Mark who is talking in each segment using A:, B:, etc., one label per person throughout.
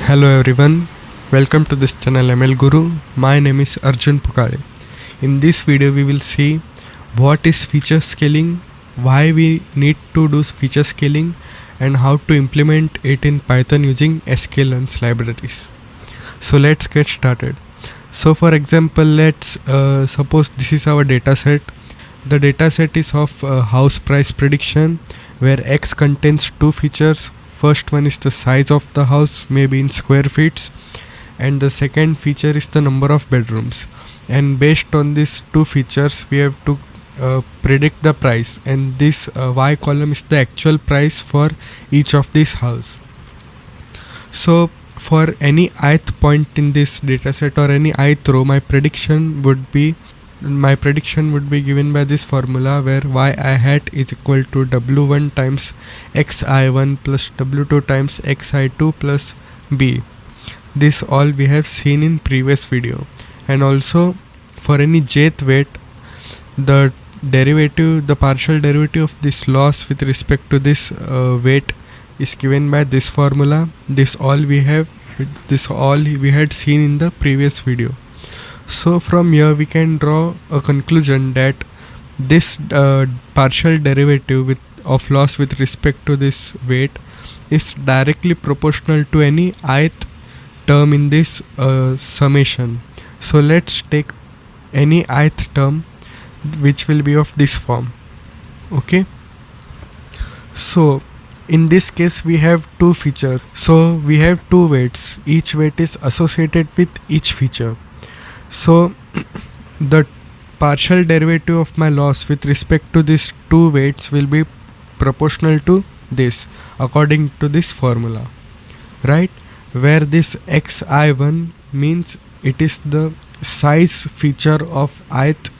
A: Hello everyone, welcome to this channel ML Guru. My name is Arjun Pukade. In this video we will see what is feature scaling, why we need to do feature scaling, and how to implement it in Python using sklearn libraries. So let's get started. So for example, let's suppose this is our dataset. The dataset is of house price prediction where X contains two features. First one is the size of the house, maybe in square feet, and the second feature is the number of bedrooms. And based on these two features we have to predict the price, and this Y column is the actual price for each of these house. So for any ith point in this dataset or any ith row, my prediction would be given by this formula where y I hat is equal to w1 times xi1 plus w2 times xi2 plus b. This all we have seen in previous video. And also for any jth weight, the partial derivative of this loss with respect to this weight is given by this formula. This all we had seen in the previous video. So from here we can draw a conclusion that this partial derivative of loss with respect to this weight is directly proportional to any ith term in this summation. So let's take any ith term which will be of this form. Okay, so in this case we have two features, so we have two weights. Each weight is associated with each feature. So the partial derivative of my loss with respect to these two weights will be proportional to this according to this formula, right? Where this xi1 means it is the size feature of ith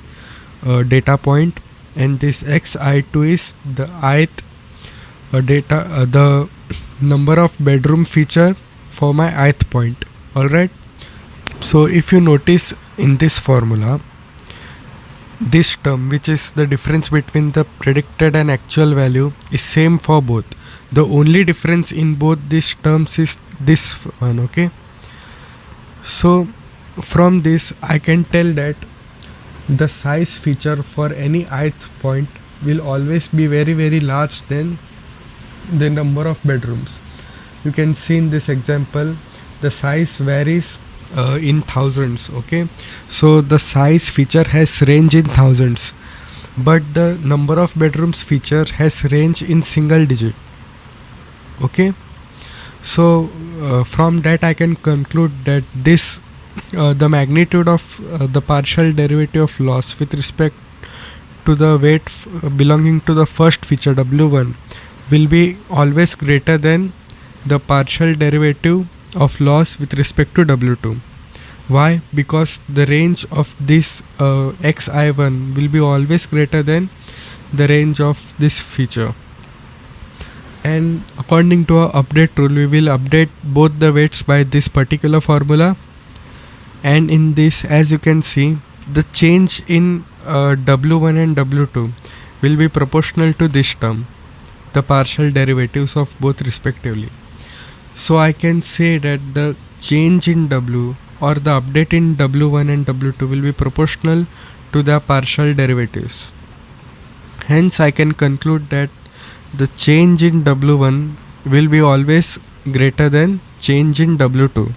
A: data point, and this xi2 is the ith the number of bedroom feature for my ith point. Alright, so if you notice in this formula, this term, which is the difference between the predicted and actual value, is same for both. The only difference in both these terms is this one. Okay, so from this I can tell that the size feature for any ith point will always be very large than the number of bedrooms. You can see in this example the size varies in thousands. Okay, so the size feature has range in thousands, but the number of bedrooms feature has range in single digit. Okay, so from that I can conclude that this the magnitude of the partial derivative of loss with respect to the weight belonging to the first feature w1 will be always greater than the partial derivative of loss with respect to w2. Why? Because the range of this xi1 will be always greater than the range of this feature. And according to our update rule, we will update both the weights by this particular formula. And in this, as you can see, the change in w1 and w2 will be proportional to this term, the partial derivatives of both respectively. So I can say that the change in w or the update in w1 and w2 will be proportional to the partial derivatives. Hence I can conclude that the change in w1 will be always greater than change in w2.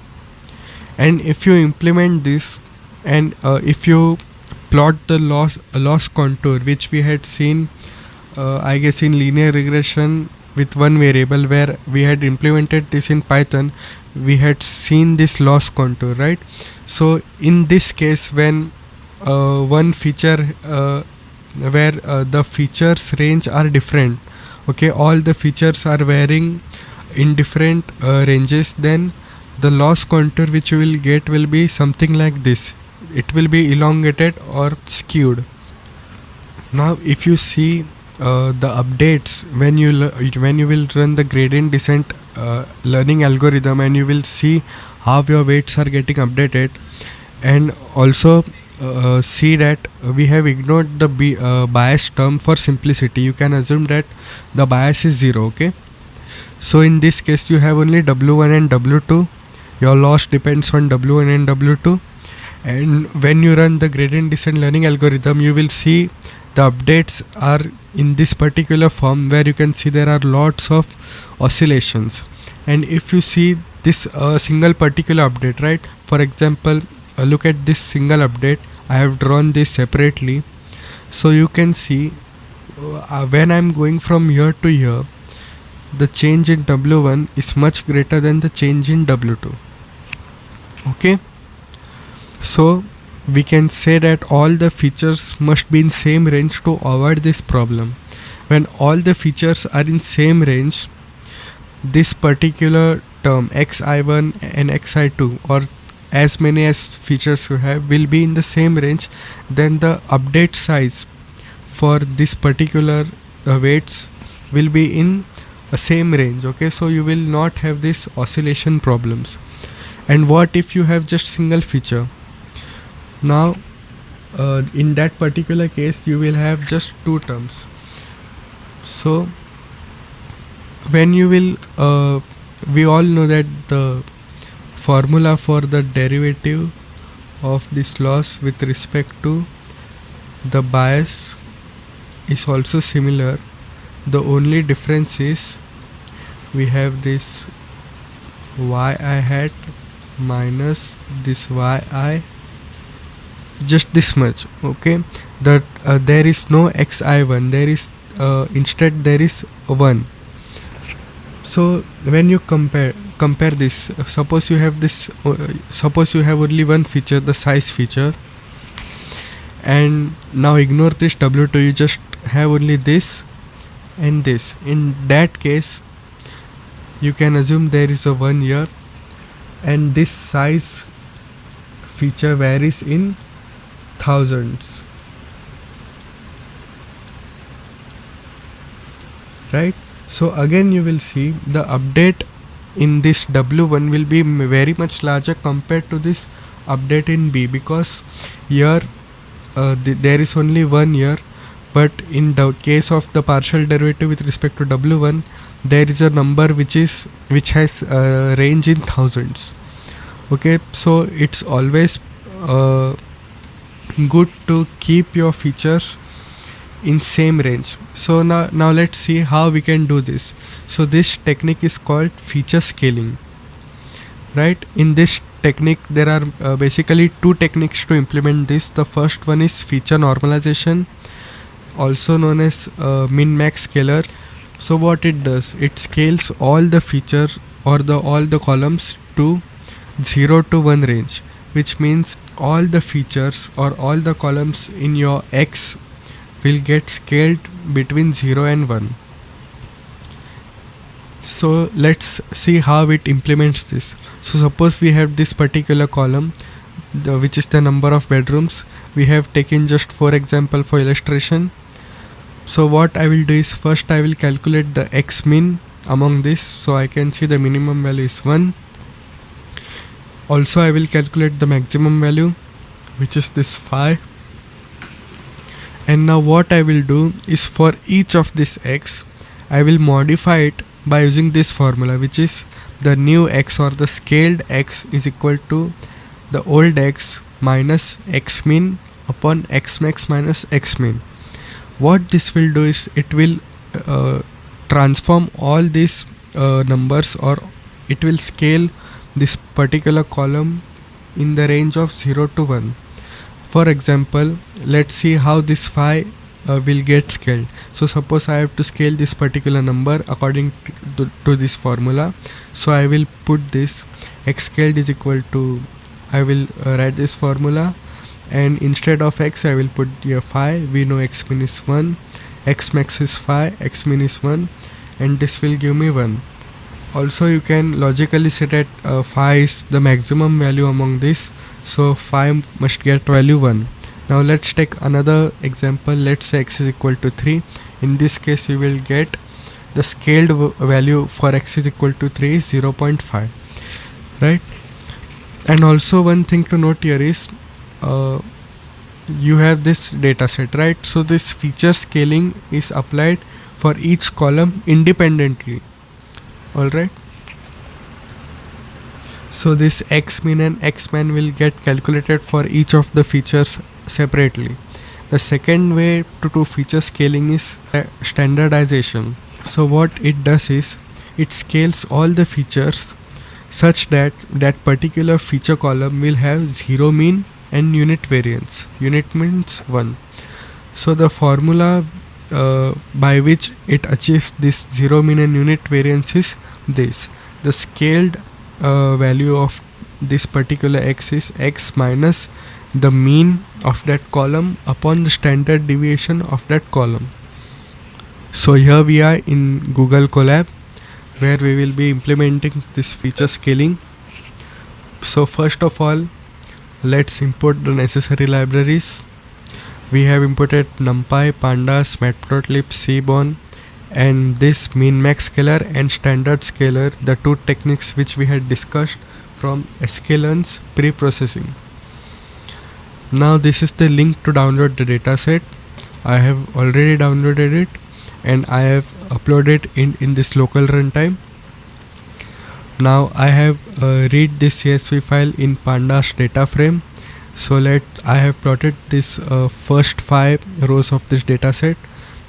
A: And if you implement this, and if you plot the loss contour, which we had seen I guess in linear regression with one variable, where we had implemented this in Python, we had seen this loss contour, right? So in this case, when one feature where the features range are different, okay, all the features are varying in different ranges, then the loss contour which you will get will be something like this. It will be elongated or skewed. Now if you see the updates when you will run the gradient descent learning algorithm, and you will see how your weights are getting updated, and also see that we have ignored the bias term for simplicity. You can assume that the bias is 0. Okay, So in this case you have only W1 and W2, your loss depends on W1 and W2. And when you run the gradient descent learning algorithm, you will see the updates are in this particular form, where you can see there are lots of oscillations. And if you see this single particular update, right, for example, look at this single update. I have drawn this separately, so you can see when I'm going from here to here, the change in W1 is much greater than the change in W2. Okay, so we can say that all the features must be in same range to avoid this problem. When all the features are in same range, this particular term xi1 and xi2, or as many as features you have, will be in the same range, then the update size for this particular weights will be in a same range. Okay, so you will not have this oscillation problems. And what if you have just single feature? Now in that particular case you will have just two terms. So when you will we all know that the formula for the derivative of this loss with respect to the bias is also similar. The only difference is we have this yi hat minus this yi, just this much. Okay, that there is no xi1, there is instead there is 1. So when you compare this, suppose you have this suppose you have only one feature, the size feature, and now ignore this W2, you just have only this and this. In that case you can assume there is a 1 here, and this size feature varies in thousands, right? So again you will see the update in this W1 will be very much larger compared to this update in B, because here there is only 1 here, but in the case of the partial derivative with respect to W1, there is a number which has range in thousands. Okay, so it's always good to keep your features in same range. So now let's see how we can do this. So this technique is called feature scaling, right? In this technique there are basically two techniques to implement this. The first one is feature normalization, also known as min max scaler. So what it does, it scales all the feature or all the columns to 0 to 1 range, which means all the features or all the columns in your X will get scaled between 0 and 1. So let's see how it implements this. So suppose we have this particular column, which is the number of bedrooms. We have taken just 4 example for illustration. So what I will do is, first I will calculate the X min among this, so I can see the minimum value is 1. Also I will calculate the maximum value, which is this 5. And now what I will do is, for each of this X I will modify it by using this formula, which is the new X or the scaled X is equal to the old X minus X min upon X max minus X min. What this will do is, it will transform all these numbers, or it will scale this particular column in the range of 0 to 1. For example, let's see how this 5 will get scaled. So suppose I have to scale this particular number according to this formula. So I will put this X scaled is equal to, I will write this formula, and instead of X I will put here 5. We know X min is 1, X max is 5, X min is 1, and this will give me 1. Also you can logically say that 5 is the maximum value among this, so 5 must get value 1. Now let's take another example. Let's say X is equal to 3. In this case you will get the scaled value for X is equal to 3 is 0.5, right? And also one thing to note here is, you have this data set, right? So this feature scaling is applied for each column independently. Alright, So this x min and x man will get calculated for each of the features separately. The second way to do feature scaling is standardization. So what it does is it scales all the features such that that particular feature column will have zero mean and unit variance. Unit means 1. So the formula by which it achieves this zero mean and unit variance is this. The scaled value of this particular x is x minus the mean of that column upon the standard deviation of that column. So here we are in Google Colab, where we will be implementing this feature scaling. So first of all, let's import the necessary libraries. We have imported NumPy, Pandas, Matplotlib, Seaborn, and this min max scaler and standard scaler, the two techniques which we had discussed from sklearn's pre-processing. Now this is the link to download the dataset. I have already downloaded it and I have uploaded in this local runtime. Now I have read this CSV file in Pandas data frame. So I have plotted this first 5 rows of this dataset.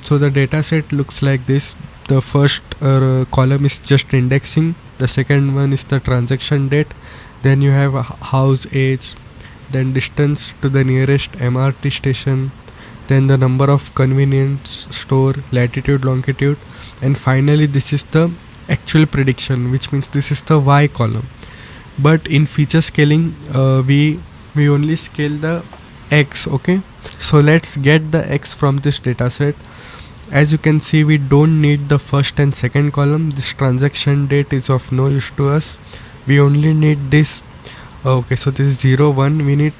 A: So the dataset looks like this. The first column is just indexing. The second one is the transaction date. Then you have a house age, then distance to the nearest MRT station, then the number of convenience store, latitude, longitude, and finally this is the actual prediction, which means this is the Y column. But in feature scaling we only scale the X. Okay, so let's get the X from this dataset. As you can see, we don't need the first and second column. This transaction date is of no use to us. We only need this. Okay, so this is 0 1. We need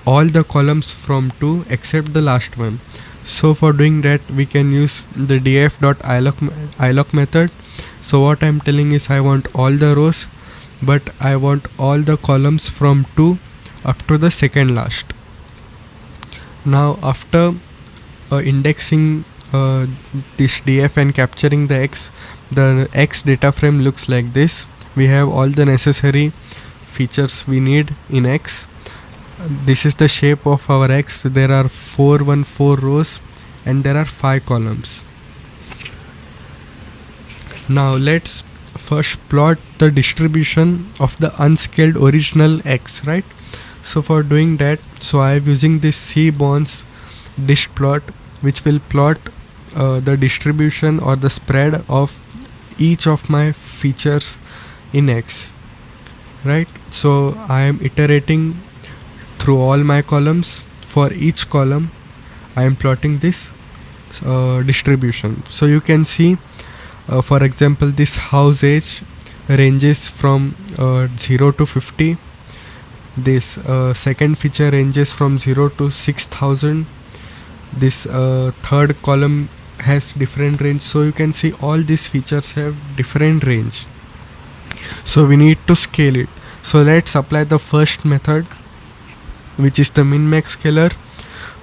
A: all the columns from 2 except the last one. So for doing that, we can use the df.iloc method. So what I'm telling is I want all the rows, but I want all the columns from 2 up to the second last. Now after indexing this df and capturing the x, the x data frame looks like this. We have all the necessary features we need in x. This is the shape of our x. There are 414 rows and there are 5 columns. Now let's first plot the distribution of the unscaled original x, right? So for doing that, so I am using this Seaborn's dist plot, which will plot the distribution or the spread of each of my features in x, right? So I am iterating through all my columns. For each column I am plotting this distribution. So you can see for example, this house age ranges from 0 to 50. This second feature ranges from 0 to 6000. This third column has different range. So you can see all these features have different range. So we need to scale it. So let's apply the first method, which is the min max scaler.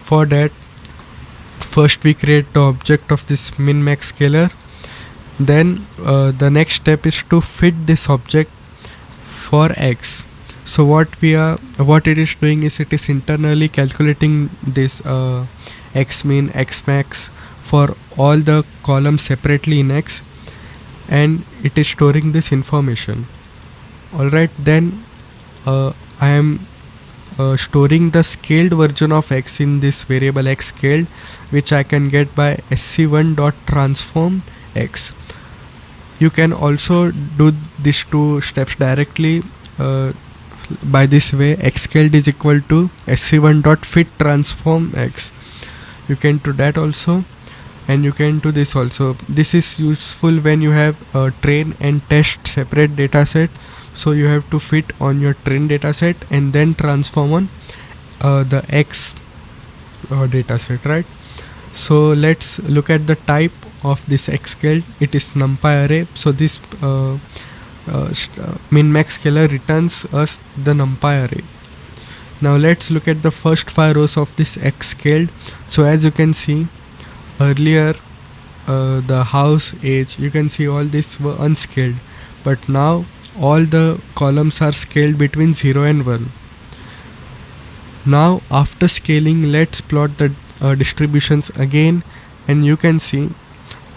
A: For that, first we create the object of this min max scaler. Then the next step is to fit this object for x. So what it is doing is it is internally calculating this x min, x max for all the columns separately in x, and it is storing this information. Alright, then I am storing the scaled version of x in this variable x scaled, which I can get by sc1.transform x. You can also do these two steps directly by this way. X scaled is equal to sc1.fit transform x. You can do that also, and you can do this also. This is useful when you have train and test separate dataset. So you have to fit on your train dataset and then transform on the x dataset, right? So let's look at the type of this x scaled. It is NumPy array. So this min max scaler returns us the NumPy array. Now let's look at the first 5 rows of this x scaled. So as you can see earlier, the house age, you can see all this were unscaled, but now all the columns are scaled between 0 and 1. Now after scaling, let's plot the distributions again, and you can see,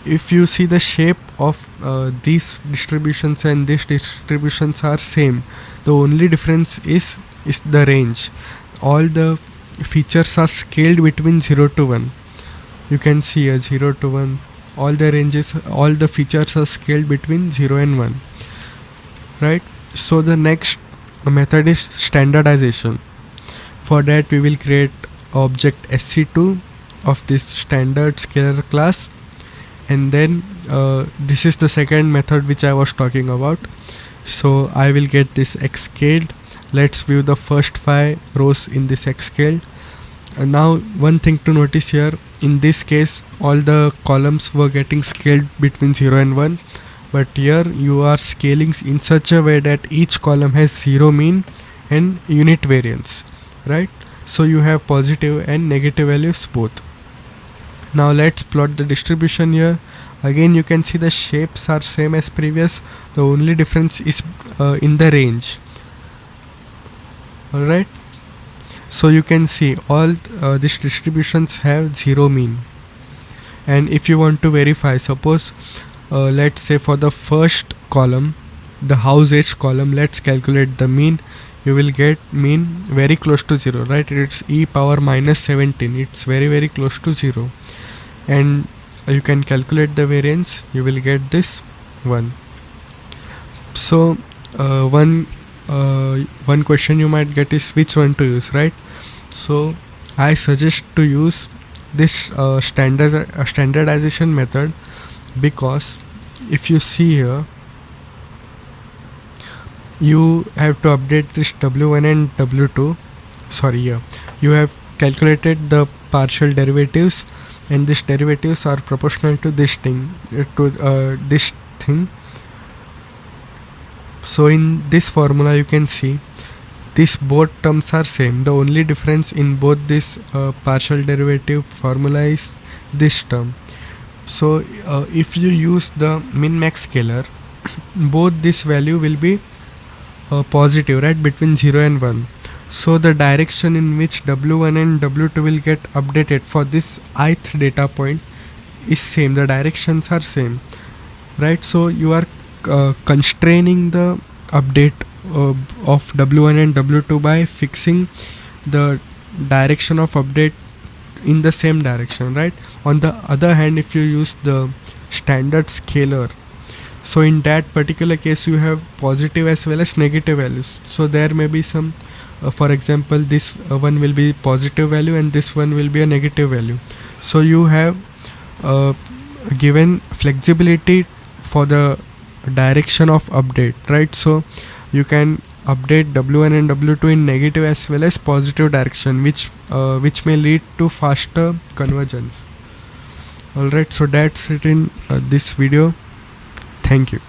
A: if you see the shape of these distributions and these distributions are same. The only difference is the range. All the features are scaled between 0 to 1. You can see a 0 to 1, all the ranges, all the features are scaled between 0 and 1, right? So the next method is standardization. For that we will create object sc2 of this standard scalar class, and then this is the second method which I was talking about. So I will get this x scaled. Let's view the first 5 rows in this x scaled. Now one thing to notice here, in this case all the columns were getting scaled between 0 and 1, but here you are scaling in such a way that each column has 0 mean and unit variance, right? So you have positive and negative values both. Now let's plot the distribution here. Again you can see the shapes are same as previous, the only difference is in the range. Alright, so you can see all these distributions have 0 mean. And if you want to verify, suppose let's say for the first column, the house age column, let's calculate the mean. You will get mean very close to 0, right? It's e power minus 17, it's very close to 0. And you can calculate the variance, you will get this 1. So one question you might get is which one to use, right? So I suggest to use this standardization method, because if you see here, you have to update this w1 and w2. Sorry, here you have calculated the partial derivatives, and these derivatives are proportional to this thing, So in this formula you can see these both terms are same. The only difference in both this partial derivative formula is this term. So if you use the min max scalar, both this value will be positive, right, between 0 and 1. So the direction in which w1 and w2 will get updated for this ith data point is same, the directions are same, right? So you are constraining the update of w1 and w2 by fixing the direction of update in the same direction, right? On the other hand, if you use the standard scalar, so in that particular case you have positive as well as negative values. So there may be some for example, this one will be positive value and this one will be a negative value. So you have given flexibility for the direction of update, right? So you can update w1 and w2 in negative as well as positive direction, which may lead to faster convergence. Alright, so that's it in this video. Thank you.